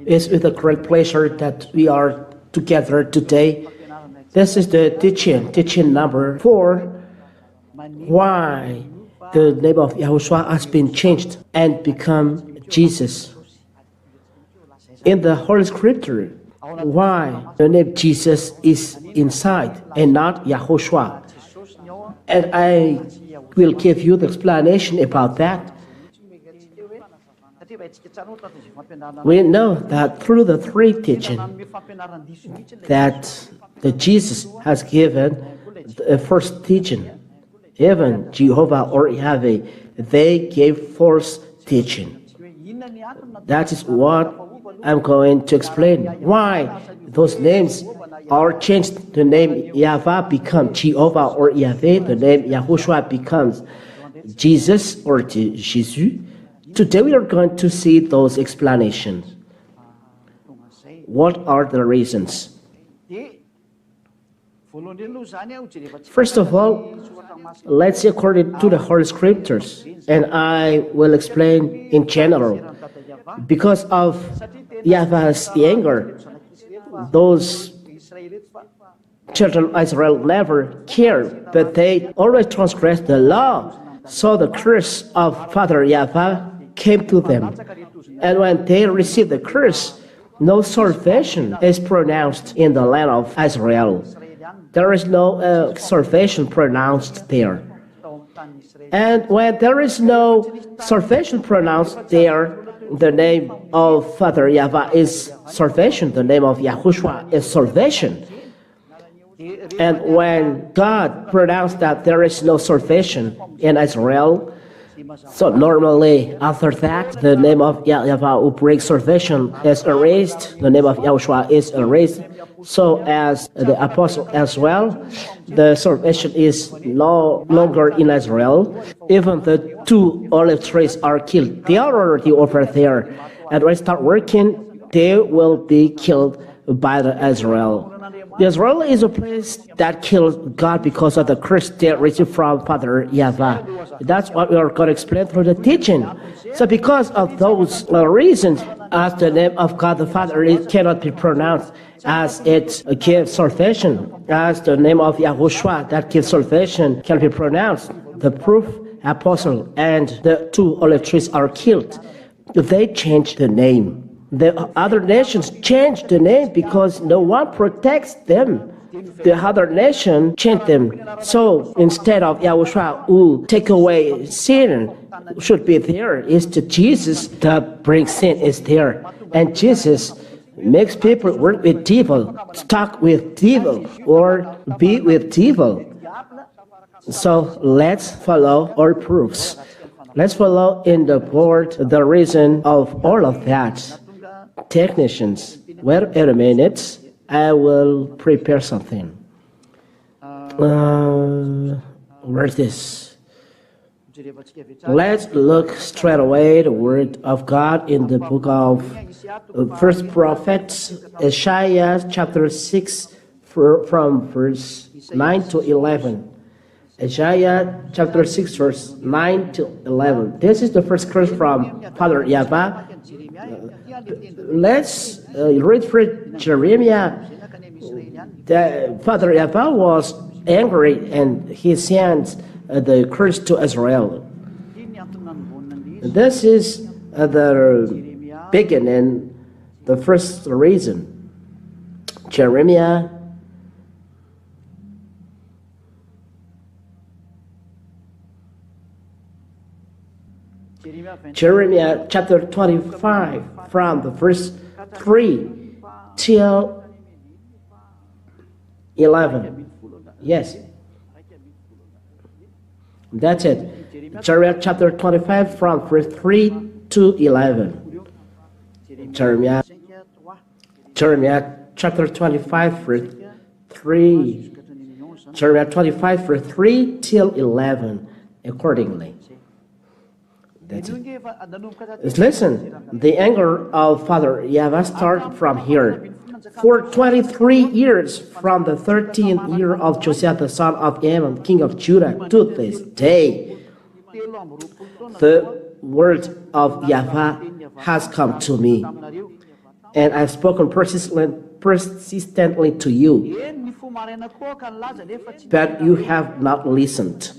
It's with a great pleasure that we are together today. This is the teaching number 4, why the name of Yahushua has been changed and become Jesus. In the Holy Scripture, why the name Jesus is inside and not Yahoshua. And I will give you the explanation about that. We know that through the 3 teaching that the Jesus has given the first teaching, even Jehovah or Yahweh, they gave false teaching. That is what I'm going to explain. Why those names are changed. The name YAHVAH becomes Jehovah or Yahweh. The name YAHOSHUA becomes Jesus or Jesus. Today we are going to see those explanations. What are the reasons? First of all, let's see according to the Holy Scriptures, and I will explain in general. Because of YAHVAH's anger, those children of Israel never cared, but they always transgressed the law. So the curse of Father YAHVAH came to them. And when they received the curse, no salvation is pronounced in the land of Israel. There is no salvation pronounced there. And when there is no salvation pronounced there, the name of Father YAHVAH is salvation. The name of YAHOSHUA is salvation. And when God pronounced that there is no salvation in Israel, so normally after that, the name of YAHVAH who brings salvation is erased. The name of YAHOSHUA is erased. So as the apostle as well, the salvation is no longer in Israel. Even the 2 olive trees are killed. They are already over there. And when they start working, they will be killed by the Israel. Israel is a place that kills God because of the curse they received from Father YAHVAH. That's what we are going to explain through the teaching. So because of those reasons, as the name of God the Father, it cannot be pronounced as it gives salvation. As the name of YAHOSHUA that gives salvation can be pronounced. The proof apostle and the 2 olive trees are killed. They changed the name. The other nations changed the name because no one protects them. The other nation changed them. So instead of Yahushua who take away sin should be there, is the Jesus that brings sin is there. And Jesus makes people work with devil, talk with devil, or be with devil. So let's follow our proofs. Let's follow in the board the reason of all of that. Technicians, wait a minute, I will prepare something. Where's this? Let's look straight away the word of God in the book of First Prophets, Isaiah chapter 6, from verse 9 to 11. Isaiah chapter 6, verse 9 to 11. This is the first curse from Father YAHVAH. Let's read for Jeremiah. Father YAHVAH was angry and he sent the curse to Israel. This is the beginning, the first reason. Jeremiah chapter 25, from the verse 3 till 11. Yes. That's it. Jeremiah chapter 25, from verse 3 to 11. Jeremiah chapter 25, verse 3. Jeremiah 25, verse 3 till 11, accordingly. That's it. Listen, the anger of Father YAHVAH started from here. For 23 years, from the 13th year of Josiah the son of Ammon, king of Judah, to this day, the word of YAHVAH has come to me, and I've spoken persistently to you, but you have not listened.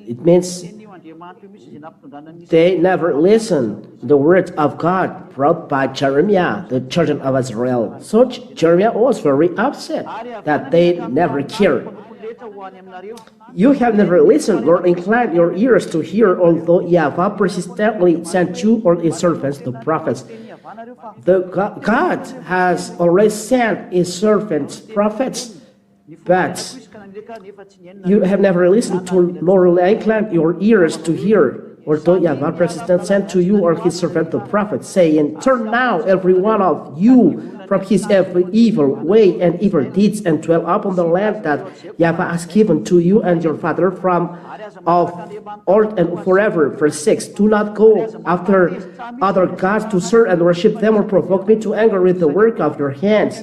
It means they never listened the word of God brought by Jeremiah, the children of Israel. So Jeremiah was very upset that they never cared. You have never listened, nor inclined your ears to hear, although YAHVAH persistently sent you or his servants, the prophets. God has already sent his servants, prophets, but you have never listened to, nor inclined your ears to hear, although YAHVAH persistently sent to you or his servant, the prophet, saying, turn now every one of you from his evil way and evil deeds, and dwell upon the land that YAHVAH has given to you and your father from of old and forever. Verse 6, do not go after other gods to serve and worship them, or provoke me to anger with the work of your hands.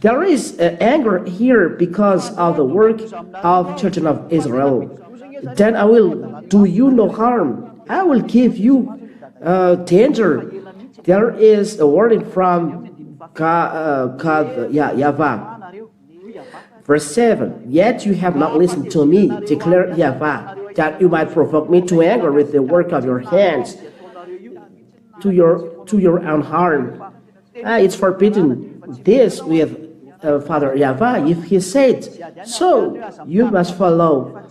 There is anger here because of the work of children of Israel. Then I will do you no harm. I will give you danger. There is a warning from God, YAHVAH. Verse 7, yet you have not listened to me, declared YAHVAH, that you might provoke me to anger with the work of your hands, to your own harm. It's forbidden this with Father YAHVAH. If he said so, you must follow.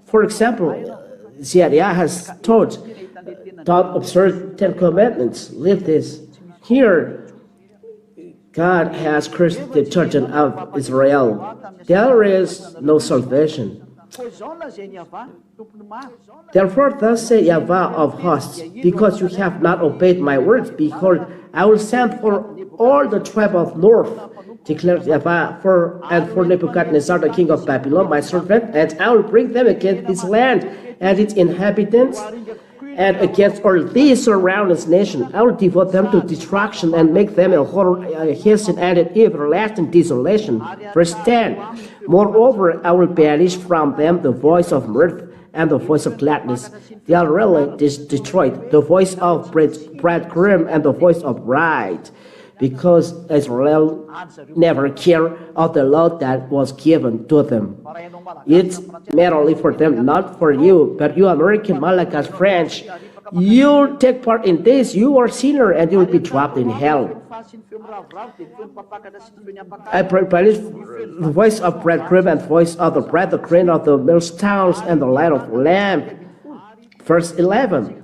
For example, Zechariah has taught, don't observe 10 commandments, live this. Here, God has cursed the children of Israel. There is no salvation. Therefore, thus said YAHVAH of hosts, because you have not obeyed my words, behold, I will send for all the tribe of north, declared YAHVAH, for Nebuchadnezzar, the king of Babylon, my servant, and I will bring them against this land and its inhabitants, and against all these surrounding nations. I will devote them to destruction and make them a horror, hasten and an everlasting desolation. Verse 10, moreover, I will banish from them the voice of mirth and the voice of gladness. They are really destroyed, the voice of bridegroom and the voice of bride, because Israel never cared of the law that was given to them. It's merely for them, not for you. But you American, Malagas, French, you take part in this. You are sinner and you will be trapped in hell. I banish the voice of bridegroom and voice of the bride, the grain of the millstones and the light of the lamp. Verse 11.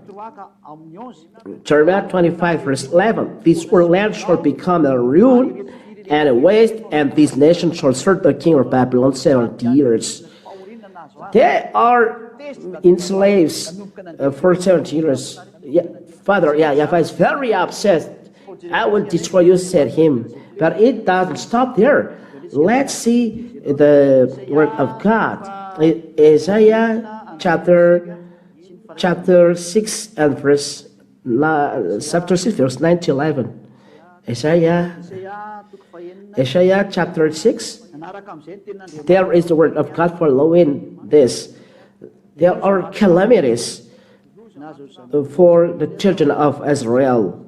Jeremiah 25, verse 11. This land shall become a ruin and a waste, and this nation shall serve the king of Babylon 70 years. They are enslaved for 70 years. Father YAHVAH is very upset. I will destroy you, said him. But it doesn't stop there. Let's see the word of God. Isaiah chapter 6 and verse 9 to 11. Isaiah chapter 6. There is the word of God following this. There are calamities for the children of Israel.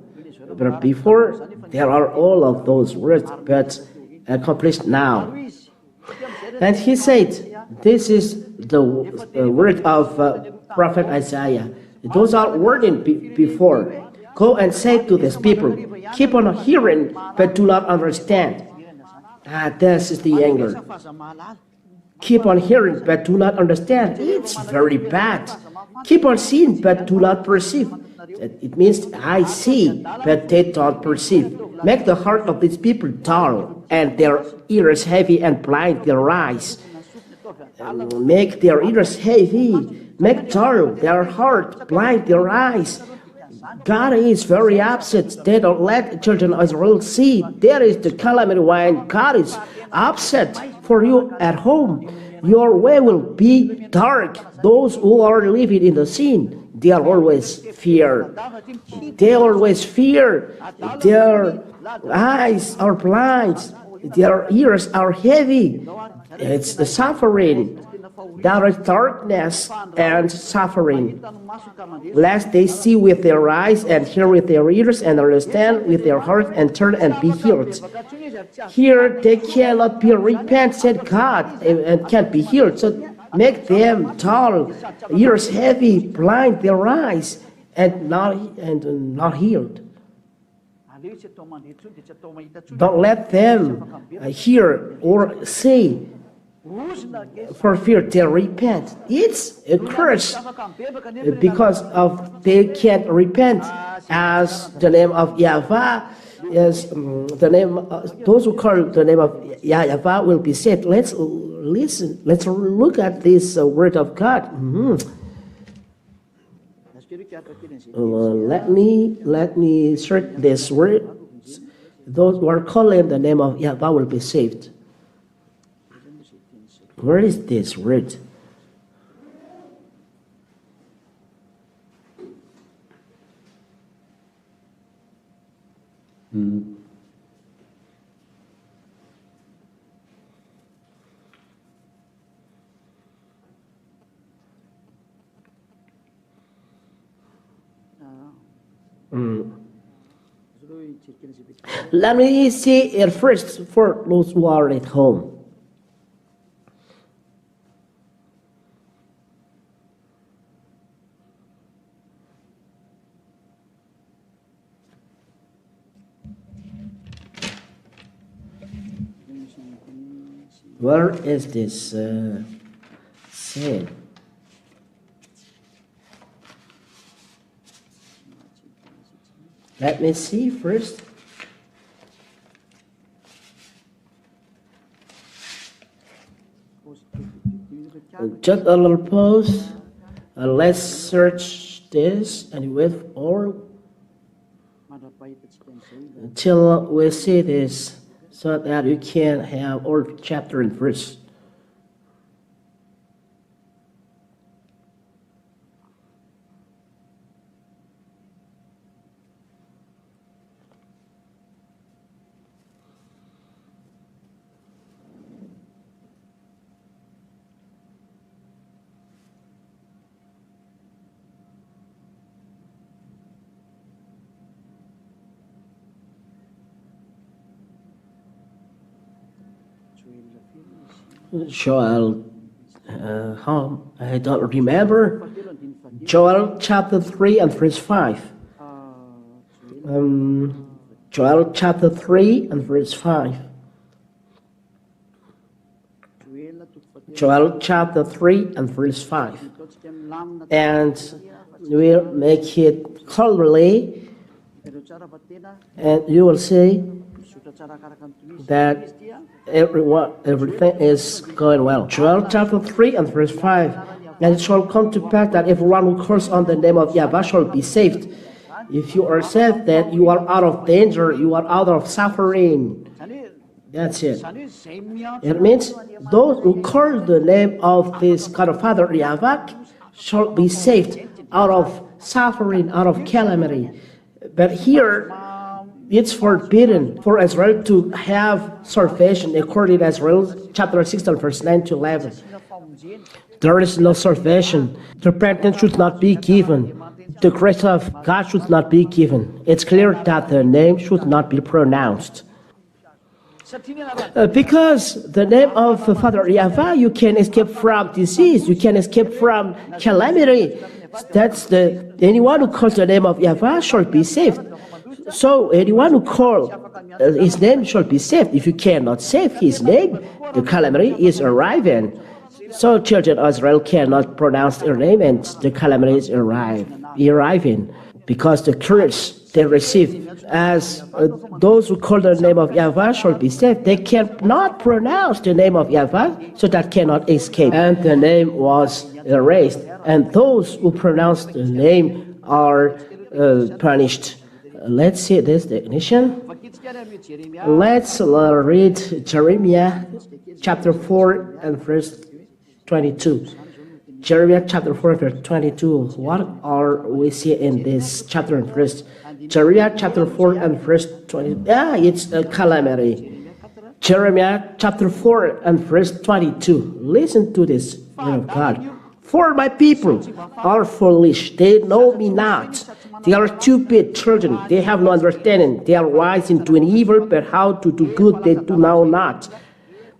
But before, there are all of those words, but accomplished now. And he said, this is the word of prophet Isaiah. Those are worded before. Go and say to these people, keep on hearing, but do not understand. This is the anger. Keep on hearing, but do not understand. It's very bad. Keep on seeing, but do not perceive. It means I see, but they don't perceive. Make the heart of these people dull, and their ears heavy, and blind their eyes. Make their ears heavy, make dull their heart, blind their eyes. God is very upset. They don't let children of Israel see. There is the calamity when God is upset for you at home. Your way will be dark. Those who are living in the sin, they are always fear. They always fear. Their eyes are blind. Their ears are heavy. It's the suffering. there is darkness and suffering, lest they see with their eyes and hear with their ears and understand with their heart and turn and be healed. Here they cannot be repentant, said God, and can't be healed. So make them dull, ears heavy, blind their eyes, and not healed. Don't let them hear or see, for fear they repent. It's a curse because of they can't repent, as the name of YAHVAH is the name. Those who call the name of YAHVAH will be saved. Let's listen. Let's look at this word of God. Let me search this word. Those who are calling the name of YAHVAH will be saved. Where is this word? Let me see it first for those who are at home. Where is this saying? Let me see first. Just a little pause. Let's search this and wait for until we see this, so that you can have all chapter and verse. Joel, I don't remember. Joel chapter 3 and verse 5. Joel chapter 3 and verse 5. Joel chapter 3 and verse 5. And we'll make it clearly, and you will see that everything is going well. Joel chapter 3 and verse 5. And it shall come to pass that everyone who calls on the name of YAHVAH shall be saved. If you are saved, then you are out of danger, you are out of suffering. That's it. It means those who call the name of this God of Father YAHVAH shall be saved out of suffering, out of calamity. But here, it's forbidden for Israel to have salvation according to Israel chapter 16 verse 9 to 11. There is no salvation. Repentance should not be given. The grace of God should not be given. It's clear that the name should not be pronounced. Because the name of Father YAHVAH, you can escape from disease, you can escape from calamity. That's anyone who calls the name of YAHVAH shall be saved. So anyone who calls his name shall be saved. If you cannot save his name, the calamity is arriving. So children of Israel cannot pronounce their name, and the calamity is arriving because the curse they receive as those who call the name of YAHVAH shall be saved. They cannot pronounce the name of YAHVAH, so that cannot escape. And the name was erased. And those who pronounce the name are punished. Let's see this definition. Let's read Jeremiah chapter 4 and verse 22. Jeremiah chapter 4 verse 22. What are we see in this chapter and verse? Jeremiah chapter 4 and verse 20. It's a calamity. Jeremiah chapter 4 and verse 22. Listen to this. word of God. For my people are foolish, they know me not. They are stupid children, they have no understanding. They are wise in doing evil, but how to do good they do know not.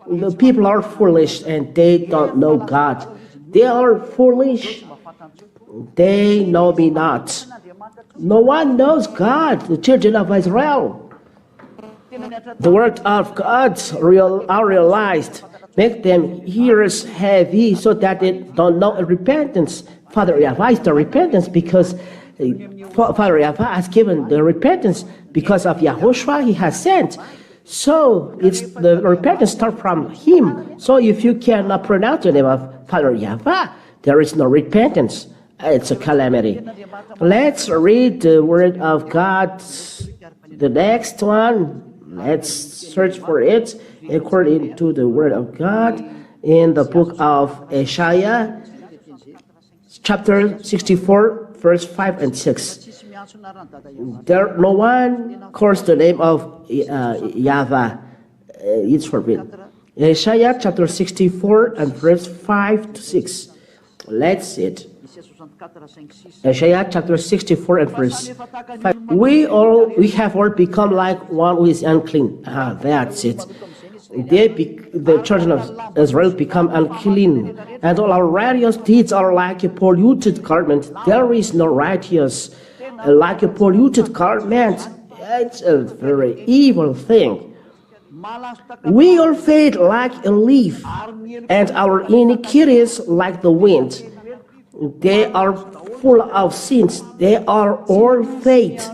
The people are foolish and they don't know God. They are foolish, they know me not. No one knows God, the children of Israel. The word of God are realized. Make them ears heavy so that they don't know repentance. Father YAHVAH is the repentance because Father YAHVAH has given the repentance because of YAHOSHUA he has sent. So it's the repentance starts from him. So if you cannot pronounce the name of Father YAHVAH, there is no repentance. It's a calamity. Let's read the word of God. The next one. Let's search for it according to the word of God in the book of Isaiah, chapter 64, verse 5 and 6. No one calls the name of YAHVAH. It's forbidden. Isaiah chapter 64 and verse 5 to 6. Let's see it. Isaiah chapter 64 and verse 5. We have all become like one who is unclean. That's it. The children of Israel become unclean, and all our righteous deeds are like a polluted garment. There is no righteous like a polluted garment. It's a very evil thing. We all fade like a leaf, and our iniquities like the wind. They are full of sins. They are all fate.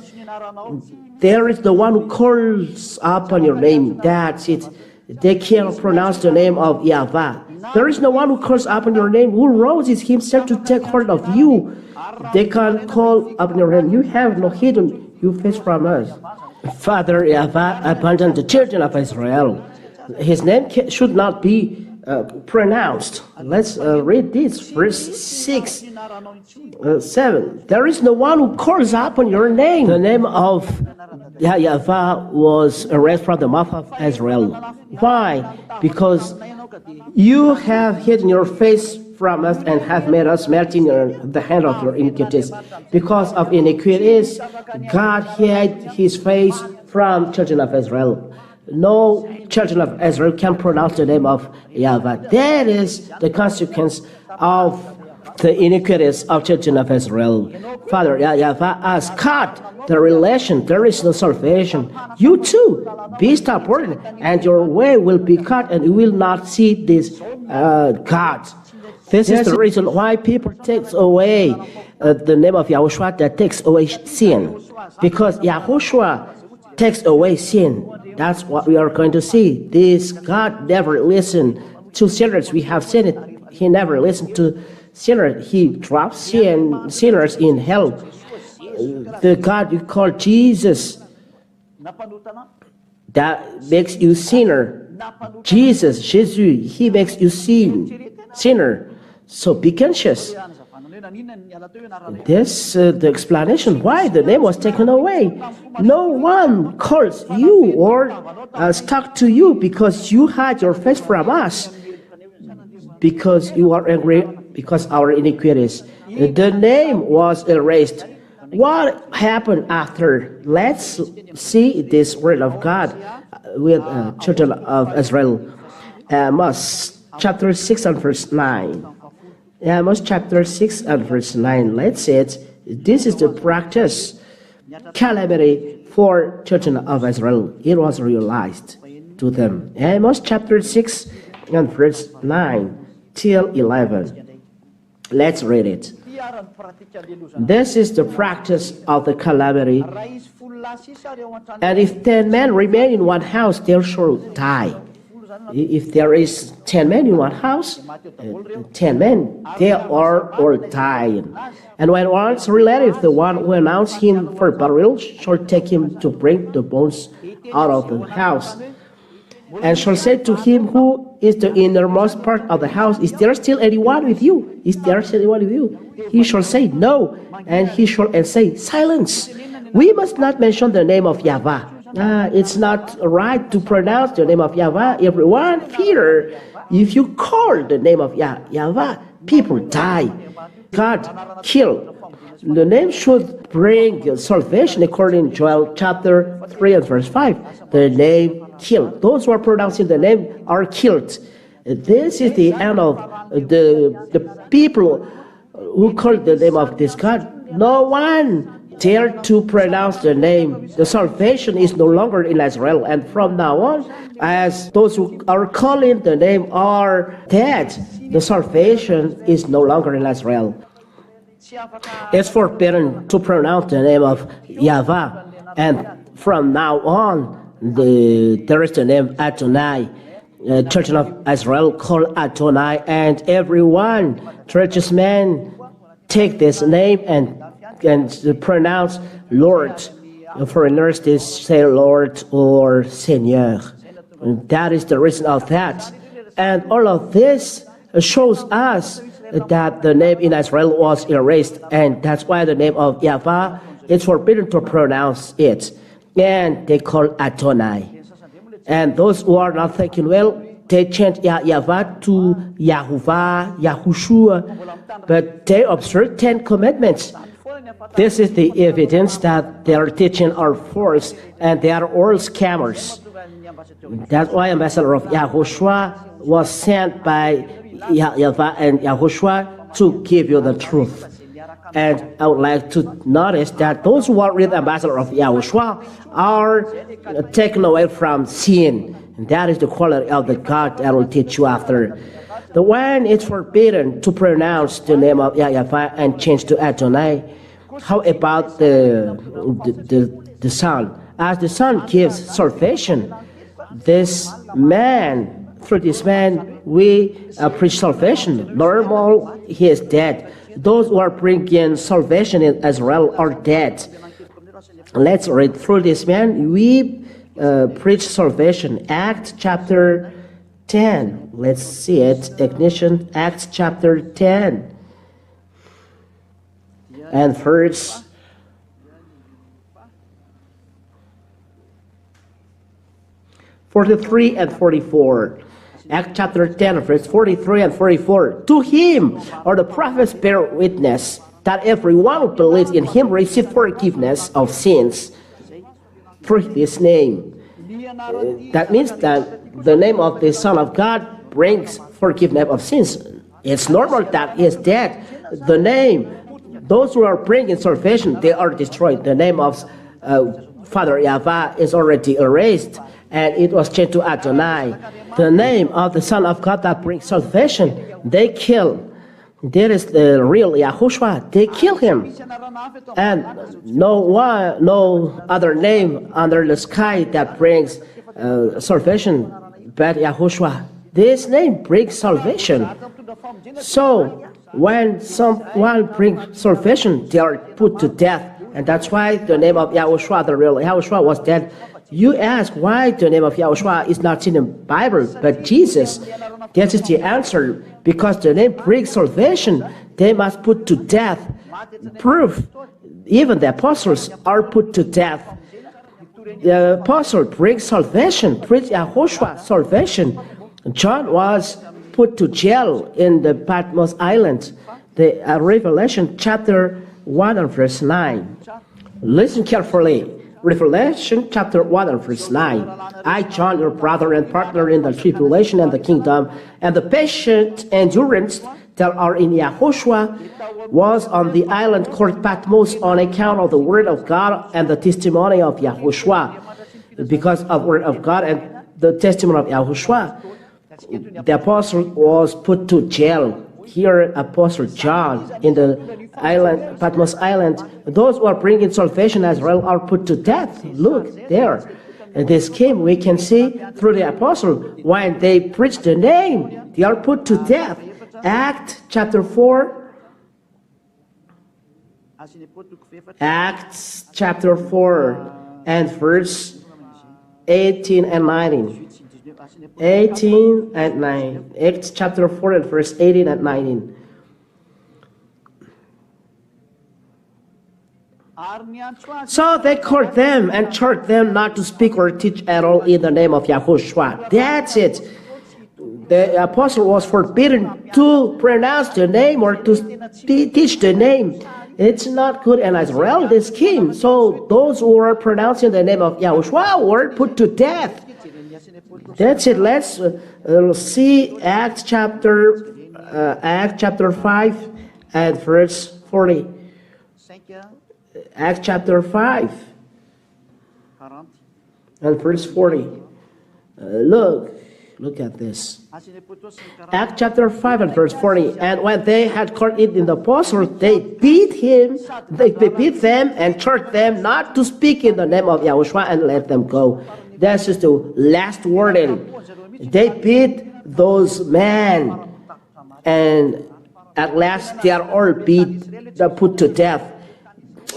There is the one who calls upon your name. That's it. They cannot pronounce the name of YAHVAH. There is no one who calls upon your name, who roses himself to take hold of you. They can't call upon your name. You have no hidden your face from us. Father YAHVAH abandoned the children of Israel. His name should not be pronounced. Let's read this, verse 6, 7. There is no one who calls upon your name. The name of YAHVAH was erased from the mouth of Israel. Why? Because you have hidden your face from us and have made us melt in the hand of your iniquities. Because of iniquities, God hid his face from children of Israel. No children of Israel can pronounce the name of YAHVAH. That is the consequence of the iniquities of children of Israel. Father YAHVAH has cut the relation. There is no salvation. You too, be stubborn, and your way will be cut, and you will not see this God. This is the reason why people take away the name of YAHOSHUA, that takes away sin. Because YAHOSHUA takes away sin. That's what we are going to see. This God never listened to sinners. We have seen it. He never listened to sinners. He drops sinners in hell. The God you call Jesus, that makes you sinner. Jesus, he makes you sinner. So be conscious. This the explanation why the name was taken away. No one calls you or stuck to you because you hide your face from us, because you are angry because our iniquities. The name was erased. What happened after? Let's see this word of God with children of Israel. Amos chapter 6 and verse 9. Amos chapter 6 and verse 9. Let's see it. This is the practice, calamity for children of Israel. It was realized to them. Amos chapter 6 and verse 9 till 11. Let's read it. This is the practice of the calamity. And if 10 men remain in one house, they shall die. If there is 10 men in one house, 10 men, they are all dying. And when one's relative, the one who announced him for burial, shall take him to bring the bones out of the house, and shall say to him who is the innermost part of the house, is there still anyone with you? Is there still anyone with you? He shall say, no. And he shall say, silence. We must not mention the name of YAHVAH. It's not right to pronounce the name of YAHVAH. Everyone fear If you call the name of YAHVAH, people die. God killed. The name should bring salvation according to Joel chapter 3 and verse 5. The name killed. Those who are pronouncing the name are killed. This is the end of the people who call the name of this God. No one dared to pronounce the name. The salvation is no longer in Israel, and from now on, as those who are calling the name are dead, the salvation is no longer in Israel. It's forbidden to pronounce the name of YAHVAH, and from now on, there is the name Adonai. Children of Israel call Adonai, and everyone, churches men, take this name and pronounce Lord. Foreigners, they say Lord or Seigneur. And that is the reason of that. And all of this shows us that the name in Israel was erased, and that's why the name of YAHVAH is forbidden to pronounce it. And they call Adonai. And those who are not thinking well, they change YAHVAH to Yahovah, YAHOSHUA, but they observe 10 commandments. This is the evidence that their teaching are false and they are all scammers. That's why ambassador of YAHOSHUA was sent by YAHVAH and YAHOSHUA to give you the truth. And I would like to notice that those who are with ambassador of YAHOSHUA are taken away from sin. And that is the quality of the God that will teach you after. The one is forbidden to pronounce the name of YAHVAH and change to Adonai. How about the Son? As the Son gives salvation, this man, through this man, we preach salvation. Normal, he is dead. Those who are bringing salvation in Israel are dead. Let's read through this man. We preach salvation. Acts chapter 10. Let's see it. Ignition, Acts chapter 10. And verse 43 and 44. Acts chapter 10, verse 43 and 44. To him are the prophets bear witness that everyone who believes in him receives forgiveness of sins through his name. That means that the name of the Son of God brings forgiveness of sins. It's normal that he is dead. The name, those who are bringing salvation, they are destroyed. The name of Father YAHVAH is already erased, and it was changed to Adonai. The name of the Son of God that brings salvation, they kill. There is the real YAHOSHUA. They kill him. And no other name under the sky that brings salvation but YAHOSHUA. This name brings salvation. So when someone brings salvation, they are put to death. And that's why the name of YAHOSHUA, the real YAHOSHUA, was dead. You ask why the name of YAHOSHUA is not in the Bible, but Jesus. That is the answer. Because the name brings salvation, they must put to death. Proof, even the apostles are put to death. The apostle brings salvation, brings YAHOSHUA salvation. John was put to jail in the Patmos Island. The Revelation chapter 1 and verse 9. Listen carefully. Revelation chapter 1 and verse 9. I, John, your brother and partner in the tribulation and the kingdom, and the patient endurance that are in YAHOSHUA, was on the island called Patmos on account of the word of God and the testimony of YAHOSHUA. Because of the word of God and the testimony of YAHOSHUA, the apostle was put to jail. Here, Apostle John in the island, Patmos Island, those who are bringing salvation as well are put to death. Look there. And this came, we can see through the apostle, when they preach the name, they are put to death. Acts chapter 4. Acts chapter 4 and verse 18 and 19. 18 and 9. Acts chapter 4 and verse 18 and 19. So they called them and charged them not to speak or teach at all in the name of YAHOSHUA. That's it. the apostle was forbidden to pronounce the name or to teach the name. It's not good in Israel, this king. So those who were pronouncing the name of Yahushua were put to death. That's it. Let's see Acts chapter 5 and verse 40. Acts chapter 5 and verse 40. Look at this. Acts chapter 5 and verse 40. And when they had caught it in the apostles, they beat them and charged them not to speak in the name of Yahushua and let them go. This is the last warning. They beat those men, and at last they are all put to death.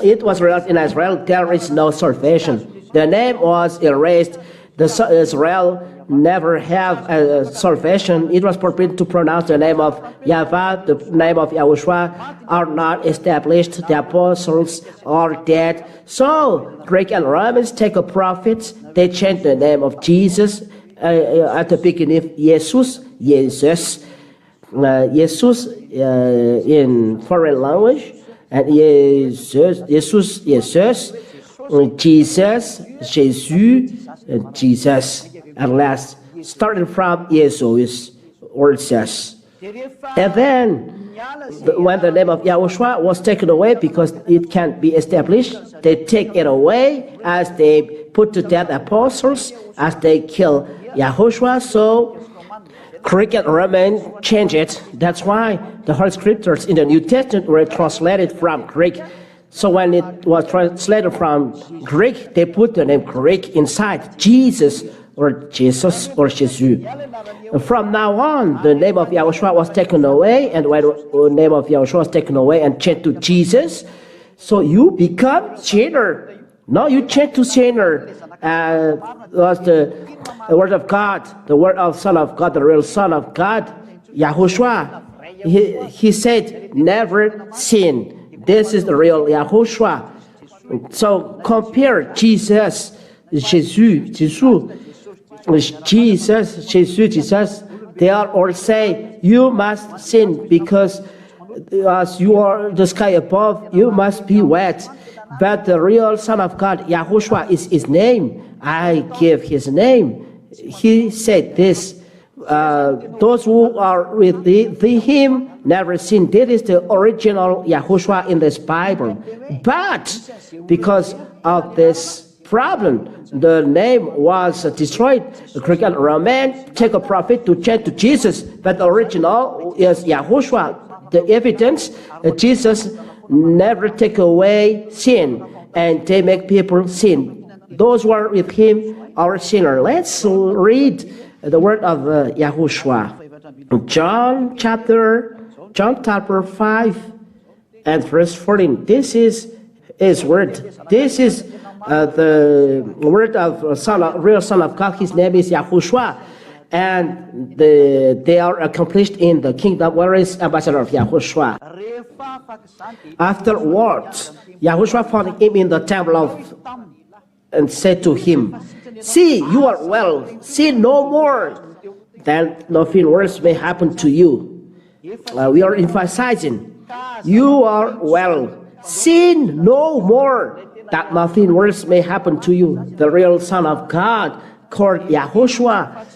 It was realized in Israel there is no salvation. The name was erased. Israel never have salvation. It was forbidden to pronounce the name of YAHVAH, the name of Yahushua are not established. The apostles are dead. So Greek and Romans take a prophet. They change the name of Jesus at the beginning. Jesus in foreign language, and Jesus, Jesus, at last, starting from Jesus, or says. And then, when the name of Yahushua was taken away because it can't be established, they take it away as they put to death apostles, as they kill Yahushua. So, Greek and Roman change it. That's why the Holy Scriptures in the New Testament were translated from Greek. So when it was translated from Greek, they put the name Greek inside, Jesus or Jesus. From now on, the name of Yahushua was taken away, and when the name of Yahushua was taken away and changed to Jesus, so you become sinner. No, you change to sinner. Was the word of God, the word of Son of God, the real Son of God, Yahushua. He said, never sin. This is the real Yahushua. So compare Jesus, they are all say, you must sin because as you are the sky above, you must be wet. But the real Son of God, Yahushua, is his name. I give his name. He said this, those who are with him never sin. This is the original Yahushua in this Bible. But because of this problem, the name was destroyed. The Greek and Roman take a prophet to change to Jesus, but the original is Yahushua. The evidence that Jesus never take away sin, and they make people sin. Those who are with him are sinner. Let's read the word of Yahushua. John chapter 5 and verse 14. This is his word. This is the word of real Son of God. His name is Yahushua, and they are accomplished in the kingdom. Where is ambassador of Yahushua? Afterwards, Yahushua found him in the temple and said to him, see, you are well, sin no more, that nothing worse may happen to you. We are emphasizing, you are well, sin no more, that nothing worse may happen to you. The real Son of God, called Yahushua,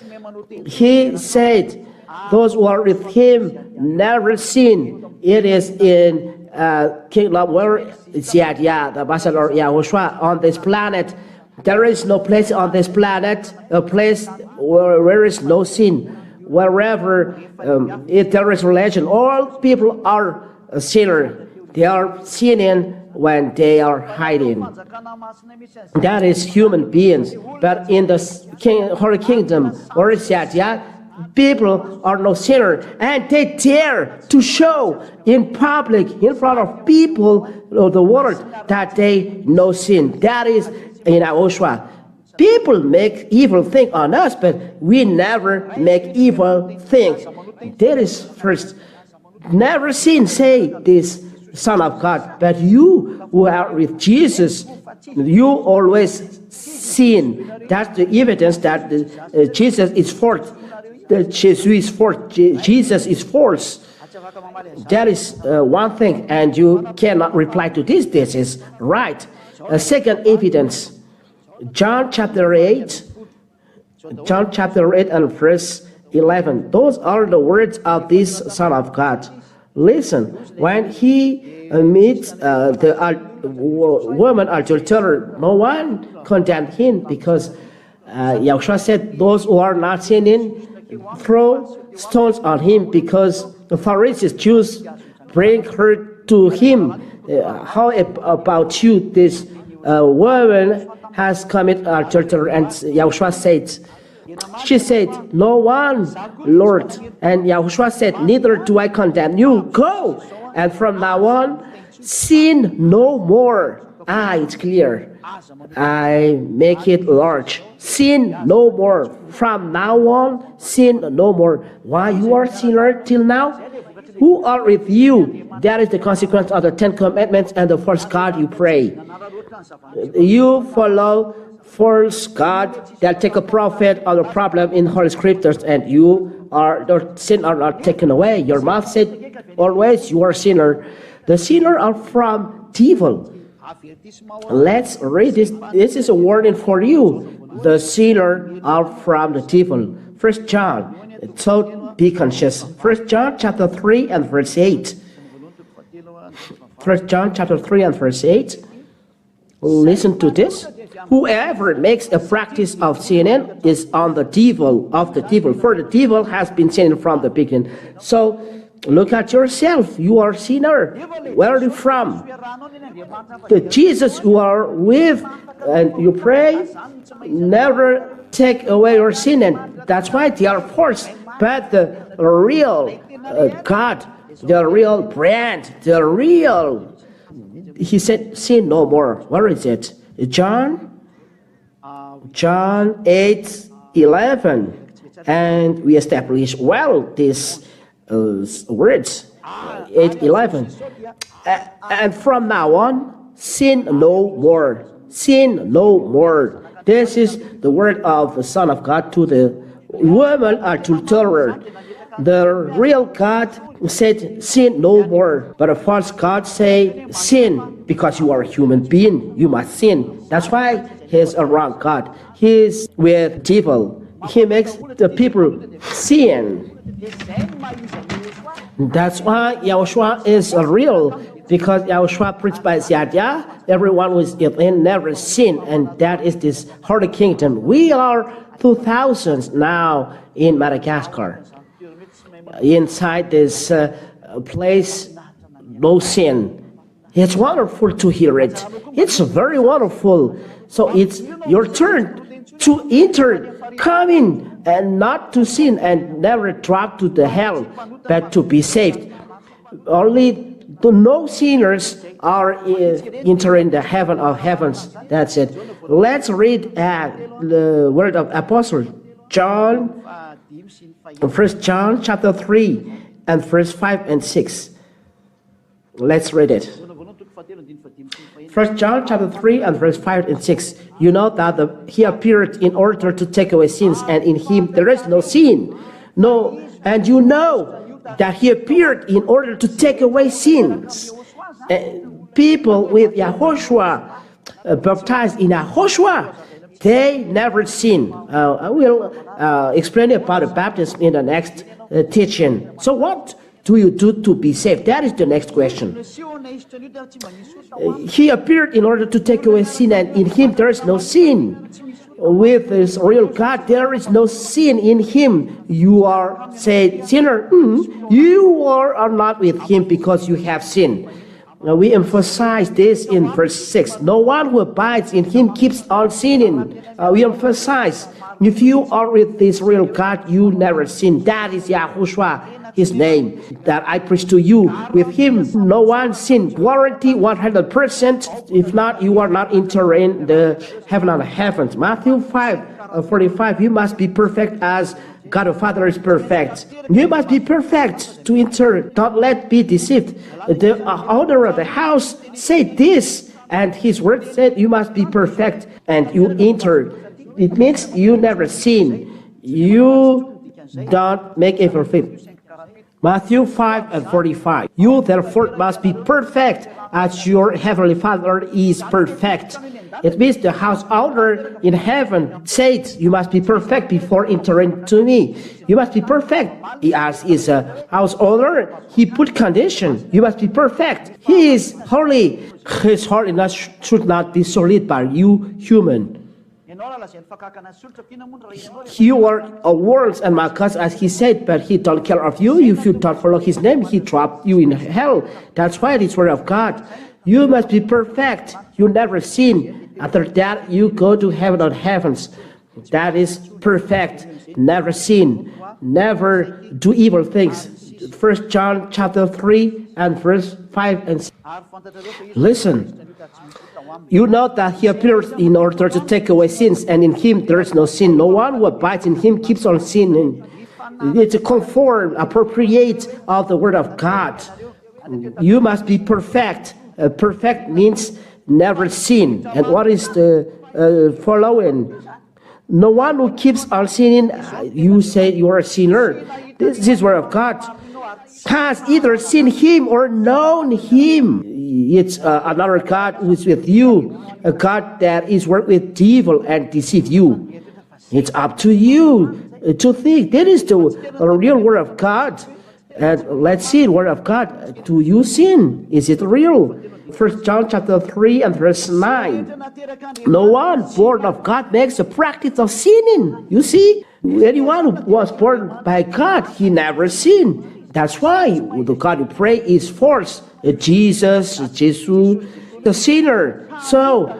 he said, those who are with him never sin. It is in kingdom where it's the ambassador Yahushua on this planet. There is no place on this planet, a place where there is no sin. Wherever if there is religion, all people are a sinner. They are sinning when they are hiding. That is human beings. But in the Holy Kingdom, where is people are no sinner, and they dare to show in public, in front of people of the world, that they no sin. That is in Yahushua. People make evil things on us, but we never make evil things. That is first. Never sin, say this Son of God. But you who are with Jesus, you always sin. That's the evidence that Jesus is fourth. that Jesus is false. That is one thing, and you cannot reply to this. This is right. Second evidence, John chapter 8 and verse 11. Those are the words of this Son of God. Listen, when he meets the woman adulterer, no one condemned him, because Yahushua said, those who are not sinning, throw stones on him, because the Pharisees, Jews, bring her to him. How about you? This woman has committed adultery, and Yahushua said, she said, no one, Lord. And Yahushua said, neither do I condemn you. Go, and from now on, sin no more. It's clear. I make it large. Sin no more. From now on, sin no more. Why you are sinner till now? Who are with you? That is the consequence of the 10 commandments and the false God you pray. You follow false God that take a profit of the problem in Holy Scriptures, and the sin are not taken away. Your mouth said always you are sinner. The sinner are from devil. Let's read this. This is a warning for you. The sinner are from the devil. 1 John, so be conscious. 1 John chapter 3 and verse 8. 1 John chapter 3 and verse 8. Listen to this. Whoever makes a practice of sinning is on the devil, of the devil. For the devil has been sinning from the beginning. So look at yourself. You are sinner. Where are you from? The Jesus you are with, and you pray, never take away your sin, and that's why they are forced. But the real God, the real brand, the real, he said, sin no more. Where is it? John 8:11, and we establish well these words. 8:11, and from now on, sin no more. Sin no more. This is the word of the Son of God to the woman adulterer. The real God said, sin no more. But a false God say, sin, because you are a human being, you must sin. That's why he's a wrong God. He's with devil. He makes the people sin. That's why Yahushua is real, because Yahushua preached by Yahweh, everyone who is in never sin, and that is this Holy Kingdom. We are 2000s now in Madagascar. Inside this place, no sin. It's wonderful to hear it. It's very wonderful. So it's your turn to enter, come in, and not to sin, and never drop to the hell, but to be saved. Only the no sinners are entering the heaven of heavens. That's it. Let's read the word of Apostle John, 1 John chapter 3 and verse 5 and 6. Let's read it. 1 John chapter 3 and verse 5 and 6. You know that he appeared in order to take away sins, and in him there is no sin. No, and you know that he appeared in order to take away sins. People with Yahoshua, baptized in Yahoshua, they never sin. I will explain about the baptism in the next teaching. So what do you do to be saved? That is the next question. He appeared in order to take away sin, and in him there is no sin. With this real God, there is no sin in him. You are, say, sinner. You are not with him because you have sinned. We emphasize this in verse 6. No one who abides in him keeps on sinning. We emphasize, if you are with this real God, you never sin. That is Yahushua, his name, that I preach to you. With him, no one sin. Guarantee 100%. If not, you are not entering the heaven of the heavens. Matthew 5:45. You must be perfect as God the Father is perfect. You must be perfect to enter. Don't let be deceived. The owner of the house said this, and his word said you must be perfect, and you enter. It means you never sin. You don't make it perfect. Matthew 5:45. You therefore must be perfect as your heavenly Father is perfect. It means the house owner in heaven said, you must be perfect before entering to me. You must be perfect. As is a house owner, he put condition. You must be perfect. He is holy. His holiness should not be sullied by you human. Your words and my cause, as he said, but he don't care of you. If you don't follow his name, he drop you in hell. That's why it's word of God. You must be perfect. You never sin. After that, you go to heaven or heavens. That is perfect. Never sin. Never do evil things. 1 John chapter 3 and verse 5 and 6. Listen. You know that he appears in order to take away sins, and in him there is no sin. No one who abides in him keeps on sinning. It's a conform, appropriate of the word of God. You must be perfect. Perfect means never sin. And what is the following? No one who keeps on sinning, you say you are a sinner. This is word of God. Has either seen him or known him. It's another God who is with you, a God that is work with devil and deceive you. It's up to you to think. That is the real word of God. And let's see the word of God. Do you sin? Is it real? 1 John chapter 3 and verse 9. No one born of God makes a practice of sinning. You see, anyone who was born by God, he never sinned. That's why the God you pray is false. Jesus, the sinner. So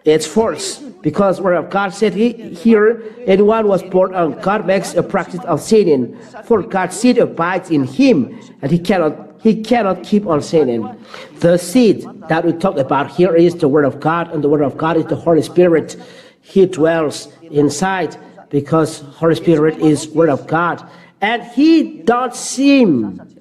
it's false. Because word of God said here, anyone was born of God makes a practice of sinning. For God's seed abides in him, and he cannot keep on sinning. The seed that we talk about here is the word of God, and the word of God is the Holy Spirit. He dwells inside because Holy Spirit is word of God. And he don't sin.